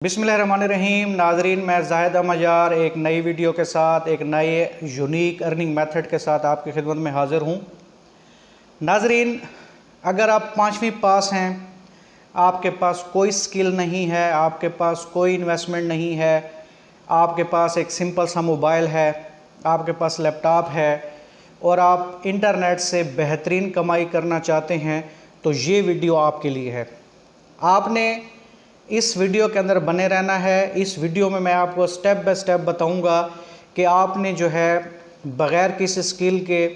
बिस्मिल्लाहिर्रहमानिर्रहीम। नाजरीन, मैं जाहिद अहमद यार एक नई वीडियो के साथ एक नए यूनिक अर्निंग मेथड के साथ आपकी खिदमत में हाज़िर हूँ। नाजरीन, अगर आप 5वीं पास हैं, आपके पास कोई स्किल नहीं है, आपके पास कोई इन्वेस्टमेंट नहीं है, आपके पास एक सिंपल सा मोबाइल है, आपके पास लैपटॉप है और आप इंटरनेट से बेहतरीन कमाई करना चाहते हैं, तो ये वीडियो आपके लिए है। आपने इस वीडियो के अंदर बने रहना है। इस वीडियो में मैं आपको स्टेप बाय स्टेप बताऊंगा कि आपने जो है बग़ैर किसी स्किल के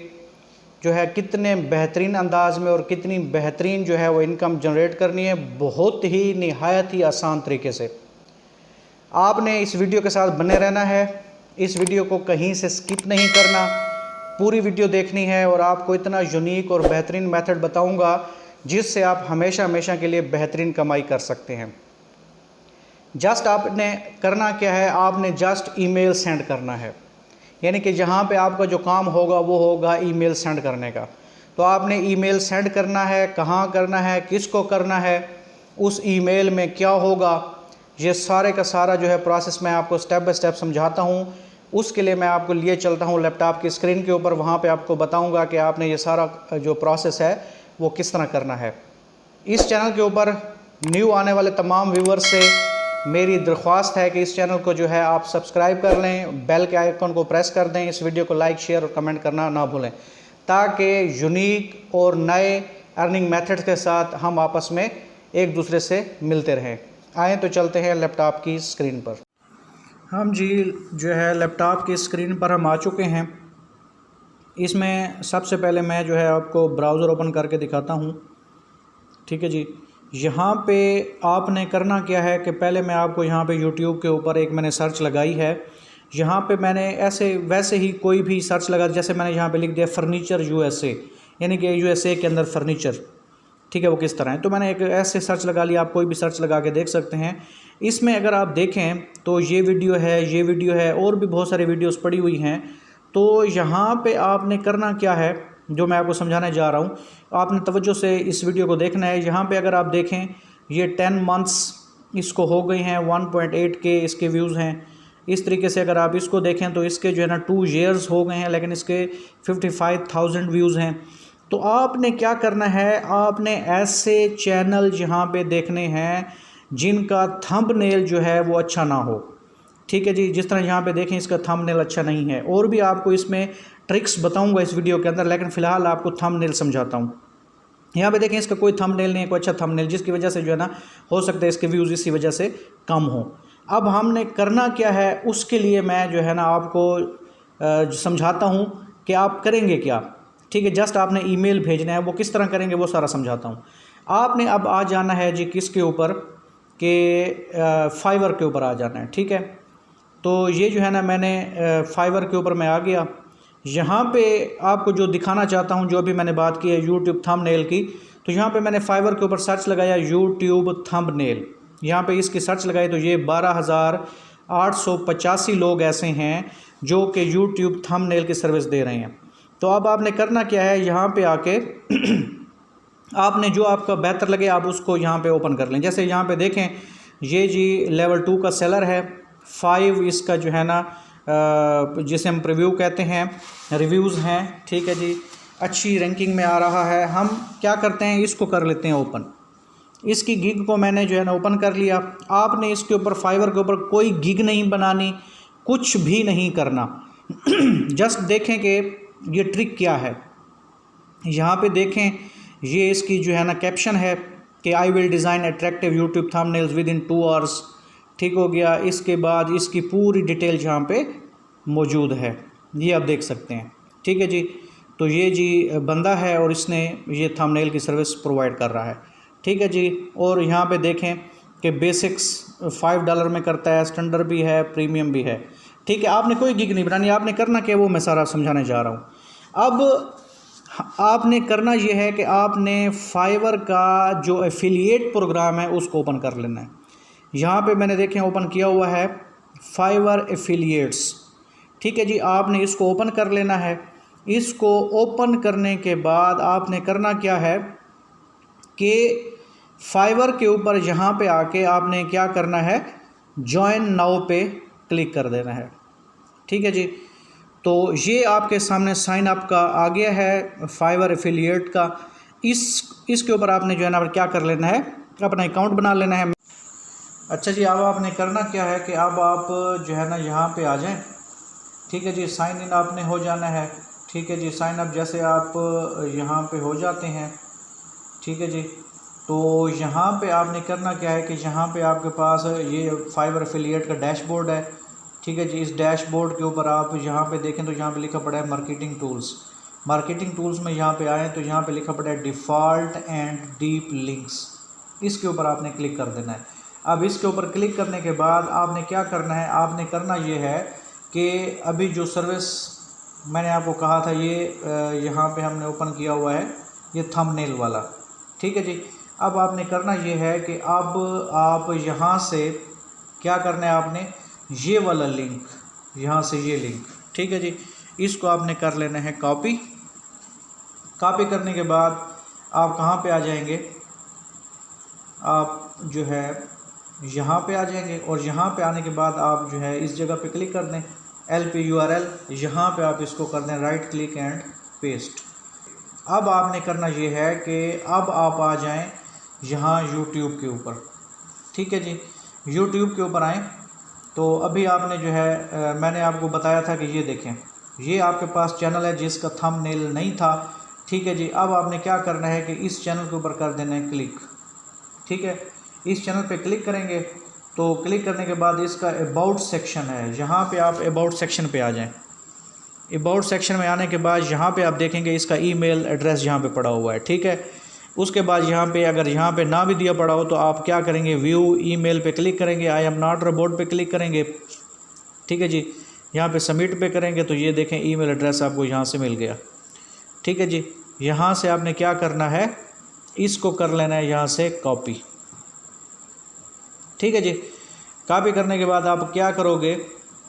जो है कितने बेहतरीन अंदाज में और कितनी बेहतरीन जो है वो इनकम जनरेट करनी है, बहुत ही निहायत ही आसान तरीके से। आपने इस वीडियो के साथ बने रहना है, इस वीडियो को कहीं से स्किप नहीं करना, पूरी वीडियो देखनी है और आपको इतना यूनिक और बेहतरीन मेथड बताऊंगा जिससे आप हमेशा हमेशा के लिए बेहतरीन कमाई कर सकते हैं। जस्ट आपने करना क्या है, आपने जस्ट ईमेल सेंड करना है, यानी कि जहाँ पे आपका जो काम होगा वो होगा ईमेल सेंड करने का। तो आपने ईमेल सेंड करना है, कहाँ करना है, किसको करना है, उस ईमेल में क्या होगा, ये सारे का सारा जो है प्रोसेस मैं आपको स्टेप बाय स्टेप समझाता हूँ। उसके लिए मैं आपको लिए चलता हूँ लैपटॉप की स्क्रीन के ऊपर, वहाँ पे आपको बताऊँगा कि आपने ये सारा जो प्रोसेस है वो किस तरह करना है। इस चैनल के ऊपर न्यू आने वाले तमाम व्यूवर्स से मेरी दरख्वास्त है कि इस चैनल को जो है आप सब्सक्राइब कर लें, बेल के आइकन को प्रेस कर दें, इस वीडियो को लाइक शेयर और कमेंट करना ना भूलें, ताकि यूनिक और नए अर्निंग मेथड्स के साथ हम आपस में एक दूसरे से मिलते रहें। आएँ तो चलते हैं लैपटॉप की स्क्रीन पर। हम जी जो है लैपटॉप की स्क्रीन पर हम आ चुके हैं। इसमें सबसे पहले मैं जो है आपको ब्राउज़र ओपन करके दिखाता हूँ। ठीक है जी, यहाँ पे आपने करना क्या है कि पहले मैं आपको यहाँ पे YouTube के ऊपर एक मैंने सर्च लगाई है। यहाँ पे मैंने ऐसे वैसे ही कोई भी सर्च लगा, जैसे मैंने यहाँ पे लिख दिया फर्नीचर USA, यानी कि USA के अंदर फर्नीचर। ठीक है, वो किस तरह है, तो मैंने एक ऐसे सर्च लगा लिया। आप कोई भी सर्च लगा के देख सकते हैं। इसमें अगर आप देखें तो ये वीडियो है और भी बहुत सारी वीडियोज़ पड़ी हुई हैं। तो यहाँ पर आपने करना क्या है, जो मैं आपको समझाने जा रहा हूँ, आपने तवज्जो से इस वीडियो को देखना है। यहाँ पे अगर आप देखें, ये 10 मंथ्स इसको हो गई हैं, 1.8K इसके व्यूज़ हैं। इस तरीके से अगर आप इसको देखें तो इसके जो है ना 2 ईयर्स हो गए हैं, लेकिन इसके 55,000 व्यूज़ हैं। तो आपने क्या करना है, आपने ऐसे चैनल यहाँ पे देखने हैं जिनका थंबनेल जो है वो अच्छा ना हो। ठीक है जी, जिस तरह यहाँ पे देखें इसका थंबनेल अच्छा नहीं है। और भी आपको इसमें ट्रिक्स बताऊंगा इस वीडियो के अंदर, लेकिन फ़िलहाल आपको थंबनेल समझाता हूँ। यहाँ पे देखें इसका कोई थंबनेल नहीं है, कोई अच्छा थंबनेल, जिसकी वजह से जो है ना हो सकता है इसके व्यूज़ इसी वजह से कम हो। अब हमने करना क्या है, उसके लिए मैं जो है ना आपको समझाता हूँ कि आप करेंगे क्या। ठीक है, जस्ट आपने ईमेल भेजना है, वो किस तरह करेंगे वो सारा समझाता हूँ। आपने अब आ जाना है जी किसके ऊपर, कि फाइवर के ऊपर आ जाना है। ठीक है, तो ये जो है ना मैंने फाइवर के ऊपर मैं आ गया। यहाँ पे आपको जो दिखाना चाहता हूँ, जो भी मैंने बात की है यूट्यूब थंबनेल की, तो यहाँ पे मैंने फाइवर के ऊपर सर्च लगाया यूट्यूब थंबनेल। यहाँ पे इसकी सर्च लगाई तो ये 12,885 लोग ऐसे हैं जो कि यूट्यूब थंबनेल की सर्विस दे रहे हैं। तो अब आपने करना क्या है, यहाँ पे आके आपने जो आपका बेहतर लगे आप उसको यहाँ पे ओपन कर लें। जैसे यहाँ पे देखें, ये जी लेवल 2 का सेलर है, 5 इसका जो है ना जिसे हम प्रीव्यू कहते हैं, रिव्यूज़ हैं। ठीक है जी, अच्छी रैंकिंग में आ रहा है। हम क्या करते हैं, इसको कर लेते हैं ओपन। इसकी गिग को मैंने जो है ना ओपन कर लिया। आपने इसके ऊपर फाइवर के ऊपर कोई गिग नहीं बनानी, कुछ भी नहीं करना। जस्ट देखें कि ये ट्रिक क्या है। यहाँ पे देखें, ये इसकी जो है ना कैप्शन है कि I will design attractive YouTube thumbnails with in 2 hours. ठीक हो गया। इसके बाद इसकी पूरी डिटेल यहाँ पे मौजूद है, ये आप देख सकते हैं। ठीक है जी, तो ये जी बंदा है और इसने ये थंबनेल की सर्विस प्रोवाइड कर रहा है। ठीक है जी, और यहाँ पे देखें कि बेसिक्स $5 में करता है, स्टैंडर्ड भी है, प्रीमियम भी है। ठीक है, आपने कोई गिग नहीं बनानी, आपने करना क्या वो मैं सारा समझाने जा रहा हूँ। अब आपने करना ये है कि आपने फाइवर का जो एफिलिएट प्रोग्राम है उसको ओपन कर लेना है। यहाँ पे मैंने देखें ओपन किया हुआ है फाइवर एफिलिएट्स। ठीक है जी, आपने इसको ओपन कर लेना है। इसको ओपन करने के बाद आपने करना क्या है कि फाइवर के ऊपर यहाँ पे आके आपने क्या करना है, जॉइन नाउ पे क्लिक कर देना है। ठीक है जी, तो ये आपके सामने साइन अप का आ गया है फाइवर एफिलिएट का। इसके ऊपर आपने जो है ना क्या कर लेना है, अपना अकाउंट बना लेना है। अच्छा जी, अब आपने करना क्या है कि अब आप जो है ना यहाँ पे आ जाएं। ठीक है जी, साइन इन आपने हो जाना है। ठीक है जी, साइन अप जैसे आप यहाँ पे हो जाते हैं, ठीक है जी, तो यहाँ पे आपने करना क्या है कि यहाँ पे आपके पास ये फाइवर एफिलिएट का डैशबोर्ड है। ठीक है जी, इस डैशबोर्ड के ऊपर आप यहाँ पे देखें तो यहाँ पे लिखा पड़ा है मार्केटिंग टूल्स। मार्केटिंग टूल्स में यहाँ पे आए तो यहाँ पे लिखा पड़ा है डिफ़ॉल्ट एंड डीप लिंक्स। इसके ऊपर आपने क्लिक कर देना है। अब इसके ऊपर क्लिक करने के बाद आपने क्या करना है, आपने करना ये है कि अभी जो सर्विस मैंने आपको कहा था ये यहाँ पे हमने ओपन किया हुआ है, ये थंबनेल वाला। ठीक है जी, अब आपने करना ये है कि अब आप यहाँ से क्या करना है, आपने ये वाला लिंक, यहाँ से ये लिंक, ठीक है जी, इसको आपने कर लेना है कॉपी। कॉपी करने के बाद आप कहाँ पे आ जाएंगे, आप जो है यहाँ पे आ जाएंगे और यहाँ पे आने के बाद आप जो है इस जगह पे क्लिक कर दें, LP/URL, यहाँ पे आप इसको कर दें राइट क्लिक एंड पेस्ट। अब आपने करना ये है कि अब आप आ जाएं यहाँ YouTube के ऊपर। ठीक है जी, YouTube के ऊपर आएँ तो अभी आपने जो है मैंने आपको बताया था कि ये देखें, ये आपके पास चैनल है जिसका थंबनेल नहीं था। ठीक है जी, अब आपने क्या करना है कि इस चैनल के ऊपर कर देना है क्लिक। ठीक है, इस चैनल पे क्लिक करेंगे तो क्लिक करने के बाद इसका अबाउट सेक्शन है, यहाँ पे आप अबाउट सेक्शन पे आ जाएं। अबाउट सेक्शन में आने के बाद यहाँ पे आप देखेंगे इसका ईमेल एड्रेस यहाँ पे पड़ा हुआ है। ठीक है, उसके बाद यहाँ पे अगर यहाँ पे ना भी दिया पड़ा हो तो आप क्या करेंगे, व्यू ईमेल पे क्लिक करेंगे, आई एम नॉट रोबोट पे क्लिक करेंगे। ठीक है जी, यहाँ पे सबमिट पे करेंगे तो ये देखें ईमेल एड्रेस आपको यहाँ से मिल गया। ठीक है जी, यहाँ से आपने क्या करना है, इसको कर लेना है यहाँ से कॉपी। ठीक है जी, कॉपी करने के बाद आप क्या करोगे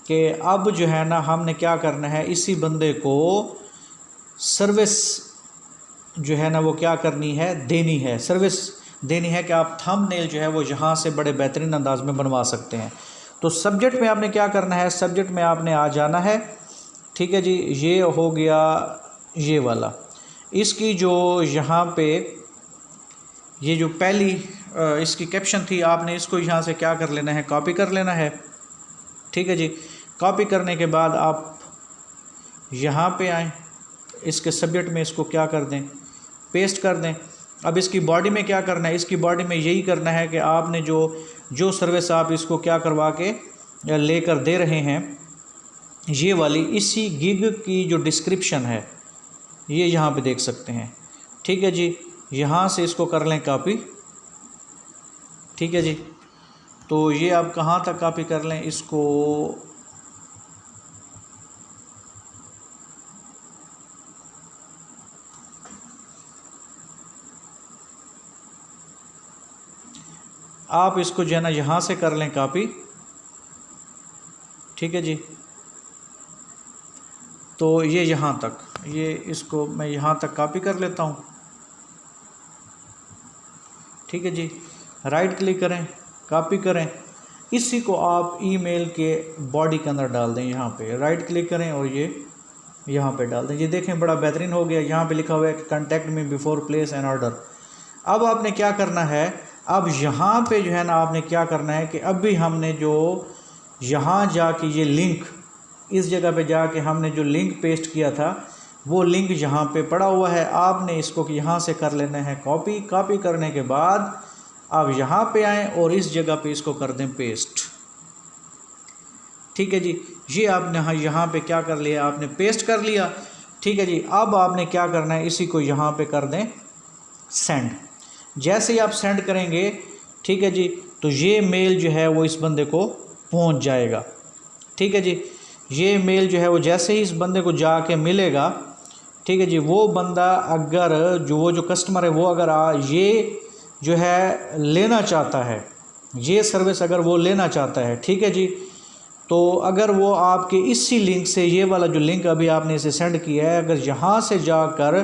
कि अब जो है ना हमने क्या करना है, इसी बंदे को सर्विस जो है ना वो क्या करनी है, देनी है, सर्विस देनी है कि आप थंबनेल जो है वो यहाँ से बड़े बेहतरीन अंदाज में बनवा सकते हैं। तो सब्जेक्ट में आपने क्या करना है, सब्जेक्ट में आपने आ जाना है। ठीक है जी, ये हो गया ये वाला, इसकी जो यहाँ पे ये जो पहली इसकी कैप्शन थी, आपने इसको यहाँ से क्या कर लेना है, कॉपी कर लेना है। ठीक है जी, कॉपी करने के बाद आप यहाँ पे आएँ, इसके सब्जेक्ट में इसको क्या कर दें, पेस्ट कर दें। अब इसकी बॉडी में क्या करना है, इसकी बॉडी में यही करना है कि आपने जो सर्विस आप इसको क्या करवा के लेकर दे रहे हैं, ये वाली इसी गिग की जो डिस्क्रिप्शन है ये यहाँ पे देख सकते हैं। ठीक है जी, यहाँ से इसको कर लें कॉपी। ठीक है जी, तो ये आप कहाँ तक कॉपी कर लें, इसको आप इसको जो है ना यहाँ से कर लें कॉपी। ठीक है जी, तो ये यहाँ तक, ये इसको मैं यहाँ तक कॉपी कर लेता हूँ। ठीक है जी, राइट क्लिक करें, कॉपी करें, इसी को आप ईमेल के बॉडी के अंदर डाल दें। यहाँ पे राइट क्लिक करें और ये यहाँ पे डाल दें। ये देखें बड़ा बेहतरीन हो गया। यहाँ पे लिखा हुआ है कि contact me before place N order. अब आपने क्या करना है, अब यहाँ पे जो है ना आपने क्या करना है कि अभी हमने जो यहाँ जाके ये लिंक, इस जगह पे जाके हमने जो लिंक पेस्ट किया था वो लिंक यहाँ पे पड़ा हुआ है। आपने इसको यहाँ से कर लेना है कॉपी। कॉपी करने के बाद आप यहाँ पे आएँ और इस जगह पे इसको कर दें पेस्ट। ठीक है जी, ये आपने यहाँ पे क्या कर लिया, आपने पेस्ट कर लिया। ठीक है जी, अब आपने क्या करना है, इसी को यहाँ पे कर दें सेंड। जैसे ही आप सेंड करेंगे, ठीक है जी, तो ये मेल जो है वो इस बंदे को पहुँच जाएगा। ठीक है जी, ये मेल जो है वो जैसे ही इस बंदे को जाके मिलेगा, ठीक है जी, वो बंदा अगर जो कस्टमर है वो अगर ये जो है लेना चाहता है, ये सर्विस अगर वो लेना चाहता है, ठीक है जी, तो अगर वो आपके इसी लिंक से, ये वाला जो लिंक अभी आपने इसे सेंड किया है, अगर यहाँ से जाकर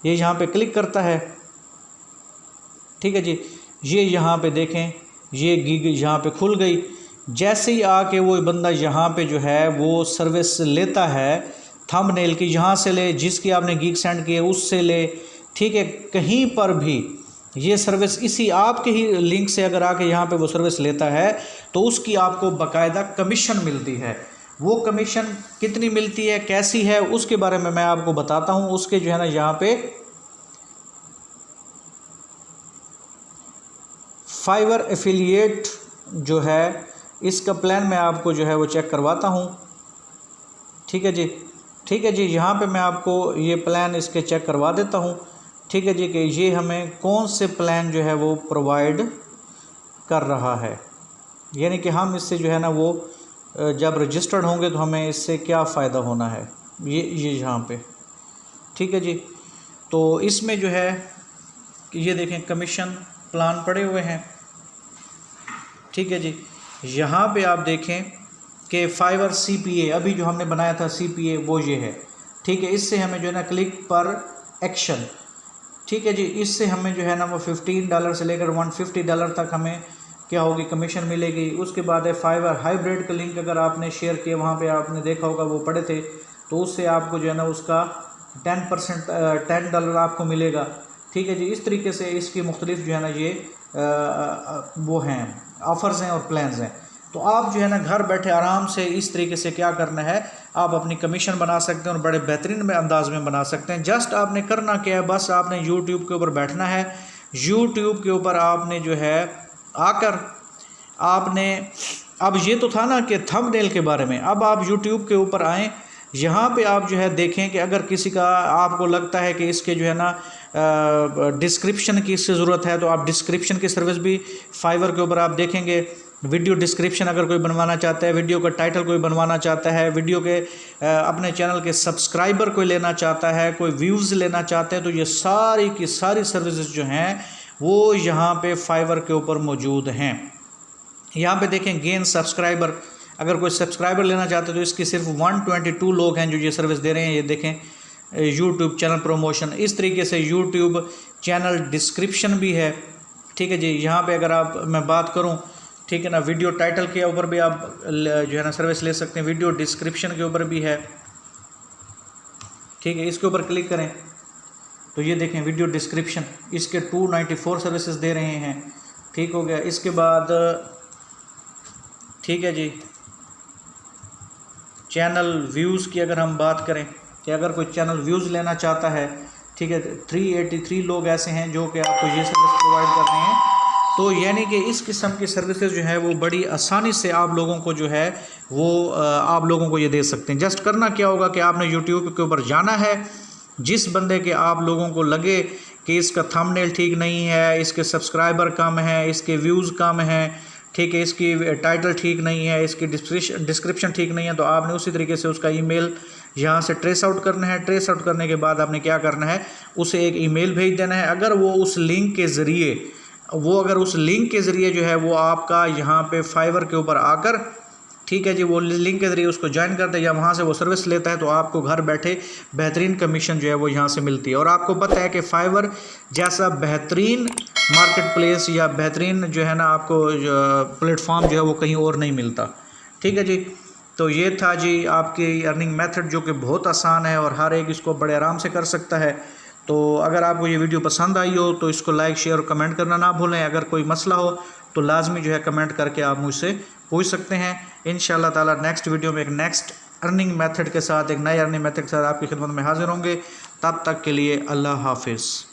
ये यहाँ पे क्लिक करता है, ठीक है जी, ये यहाँ पे देखें ये गिग यहाँ पे खुल गई। जैसे ही आके वो बंदा यहाँ पे जो है वो सर्विस लेता है, थंबनेल की यहाँ से ले, जिसकी आपने गीक सेंड की है उससे ले, ठीक है, कहीं पर भी ये सर्विस इसी आपके ही लिंक से अगर आके यहाँ पे वो सर्विस लेता है तो उसकी आपको बाकायदा कमीशन मिलती है। वो कमीशन कितनी मिलती है, कैसी है, उसके बारे में मैं आपको बताता हूँ। उसके जो है ना यहाँ पे फाइवर एफिलिएट जो है इसका प्लान मैं आपको जो है वो चेक करवाता हूँ। ठीक है जी, ठीक है जी, यहाँ पे मैं आपको ये प्लान इसके चेक करवा देता हूँ। ठीक है जी, कि ये हमें कौन से प्लान जो है वो प्रोवाइड कर रहा है, यानी कि हम इससे जो है ना वो जब रजिस्टर्ड होंगे तो हमें इससे क्या फ़ायदा होना है, ये यहाँ पे। ठीक है जी, तो इसमें जो है कि ये देखें कमीशन प्लान पड़े हुए हैं। ठीक है जी, यहाँ पे आप देखें कि फाइवर CPA अभी जो हमने बनाया था CPA वो ये है। ठीक है, इससे हमें जो है ना क्लिक पर एक्शन, ठीक है जी, इससे हमें जो है ना वो $15 से लेकर $150 तक हमें क्या होगी, कमीशन मिलेगी। उसके बाद है फाइवर हाइब्रिड का लिंक अगर आपने शेयर किया, वहाँ पे आपने देखा होगा वो पढ़े थे, तो उससे आपको जो है ना उसका 10% $10 आपको मिलेगा। ठीक है जी, इस तरीके से इसकी मुख्तलिफ जो है ना ये वो हैं ऑफ़र्स हैं और प्लान्स हैं। तो आप जो है ना घर बैठे आराम से इस तरीके से क्या करना है, आप अपनी कमीशन बना सकते हैं और बड़े बेहतरीन में अंदाज में बना सकते हैं। जस्ट आपने करना क्या है, बस आपने यूट्यूब के ऊपर बैठना है। यूट्यूब के ऊपर आपने जो है आकर आपने, अब ये तो था ना कि थंबनेल के बारे में, अब आप यूट्यूब के ऊपर आएँ, यहाँ पे आप जो है देखें कि अगर किसी का आपको लगता है कि इसके जो है ना डिस्क्रिप्शन की इससे ज़रूरत है, तो आप डिस्क्रिप्शन की सर्विस भी फाइवर के ऊपर आप देखेंगे। वीडियो डिस्क्रिप्शन अगर कोई बनवाना चाहता है, वीडियो का टाइटल कोई बनवाना चाहता है, वीडियो के अपने चैनल के सब्सक्राइबर कोई लेना चाहता है, कोई व्यूज़ लेना चाहते हैं, तो ये सारी की सारी सर्विसेज जो हैं वो यहाँ पे फाइवर के ऊपर मौजूद हैं। यहाँ पे देखें गेन सब्सक्राइबर, अगर कोई सब्सक्राइबर लेना चाहते हैं तो इसकी सिर्फ 122 लोग हैं जो ये सर्विस दे रहे हैं। ये देखें यूट्यूब चैनल प्रमोशन, इस तरीके से यूट्यूब चैनल डिस्क्रिप्शन भी है। ठीक है जी, यहाँ पे अगर आप मैं बात करूँ, ठीक है ना, वीडियो टाइटल के ऊपर भी आप जो है ना सर्विस ले सकते हैं, वीडियो डिस्क्रिप्शन के ऊपर भी है। ठीक है, इसके ऊपर क्लिक करें तो ये देखें वीडियो डिस्क्रिप्शन, इसके 294 सर्विसेज दे रहे हैं। ठीक हो गया, इसके बाद ठीक है जी, चैनल व्यूज़ की अगर हम बात करें कि अगर कोई चैनल व्यूज़ लेना चाहता है, ठीक है, 383 लोग ऐसे हैं जो कि आपको ये सर्विस प्रोवाइड कर रहे हैं। तो यानी कि इस किस्म की सर्विसेज जो है वो बड़ी आसानी से आप लोगों को जो है वो आप लोगों को ये दे सकते हैं। जस्ट करना क्या होगा कि आपने यूट्यूब के ऊपर जाना है, जिस बंदे के आप लोगों को लगे कि इसका थंबनेल ठीक नहीं है, इसके सब्सक्राइबर कम हैं, इसके व्यूज़ कम हैं, ठीक है, इसकी टाइटल ठीक नहीं है, इसकी डिस्क्रिप्शन ठीक नहीं है, तो आपने उसी तरीके से उसका ईमेल यहाँ से ट्रेस आउट करना है। ट्रेस आउट करने के बाद आपने क्या करना है, उसे एक ईमेल भेज देना है। अगर वो उस लिंक के ज़रिए जो है वो आपका यहाँ पे फाइवर के ऊपर आकर, ठीक है जी, वो लिंक के ज़रिए उसको ज्वाइन करता है या वहाँ से वो सर्विस लेता है, तो आपको घर बैठे बेहतरीन कमीशन जो है वो यहाँ से मिलती है। और आपको पता है कि फाइवर जैसा बेहतरीन मार्केट प्लेस या बेहतरीन जो है ना आपको प्लेटफॉर्म जो है वो कहीं और नहीं मिलता। ठीक है जी, तो ये था जी आपकी अर्निंग मेथड जो कि बहुत आसान है और हर एक इसको बड़े आराम से कर सकता है। तो अगर आपको ये वीडियो पसंद आई हो तो इसको लाइक शेयर और कमेंट करना ना भूलें। अगर कोई मसला हो तो लाजमी जो है कमेंट करके आप मुझसे पूछ सकते हैं। इंशाअल्लाह ताला नेक्स्ट वीडियो में एक नेक्स्ट अर्निंग मेथड के साथ, एक नए अर्निंग मेथड के साथ आपकी खिदमत में हाजिर होंगे। तब तक के लिए अल्लाह हाफिज़।